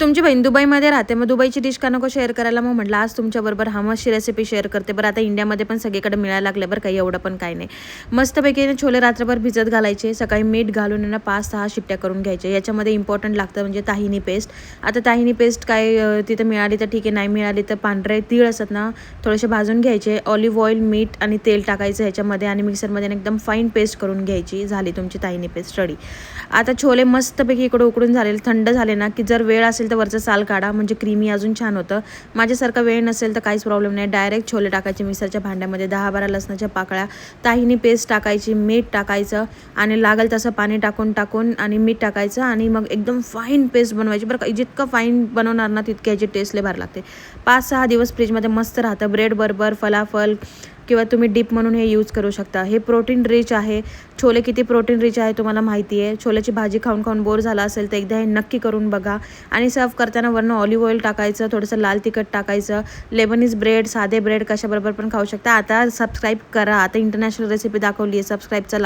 तुमची बहीण दुबईमध्ये राहते, मग दुबईची डिश का नको शेअर करायला, मग म्हटलं आज तुमच्याबरोबर हमसची रेसिपी शेअर करते. बरं आता इंडियामध्ये पण सगळीकडे मिळायला लागले बरं, काही एवढं पण काही नाही. मस्तपैकी छोले रात्रभर भिजत घालायचे, सकाळी मीठ घालून 5-6 शिट्ट्या करून घ्यायचे. याच्यामध्ये इम्पॉर्टंट लागतं म्हणजे ताहिनी पेस्ट. आता ताहिनी पेस्ट काय तिथं मिळाली तर ठीक आहे, नाही मिळाली तर पांढरे तीळ असतात ना, थोडेसे भाजून घ्यायचे. ऑलिव्ह ऑइल, मीठ आणि तेल टाकायचं ह्याच्यामध्ये आणि मिक्सरमध्ये एकदम फाईन पेस्ट करून घ्यायची. झाली तुमची ताहिनी पेस्ट रेडी. आता छोले मस्तपैकी इकडे उकडून झालेले, थंड झाले ना, की जर वेळ असेल तर वरचं साल काढा, म्हणजे क्रीमी अजून छान होतं. माझ्यासारखा वेळ नसेल तर काहीच प्रॉब्लेम नाही, डायरेक्ट छोले टाकायचे मिक्सरच्या भांड्यामध्ये. 10-12 लसणाच्या पाकळ्या, ताहिनी पेस्ट टाकायची, मीठ टाकायचं आणि लागेल तसं पाणी टाकून आणि मीठ टाकायचं आणि मग एकदम फाईन पेस्ट बनवायची बरं का. जितकं फाईन बनवणार ना तितकी याची टेस्ट लय भारी लागते. 5-6 दिवस फ्रीजमध्ये मस्त राहतं. ब्रेड बरोबर, फलाफल किंवा तुम्ही डिप म्हणून हे यूज करू शकता. हे प्रोटीन रिच आहे. छोले किती प्रोटीन रिच आहे तुम्हाला माहिती आहे. छोल्याची भाजी खाऊन खाऊन बोर झाला असेल तर एकदा हे नक्की करून बघा. आणि सर्व करताना वरनं ऑलिव्ह ऑइल टाकायचं, थोडंसं लाल तिखट टाकायचं. लेबनीज ब्रेड, साधे ब्रेड कशाबरोबर पण खाऊ शकता. आता सबस्क्राईब करा. आता इंटरनॅशनल रेसिपी दाखवली आहे, सबस्क्राईबचा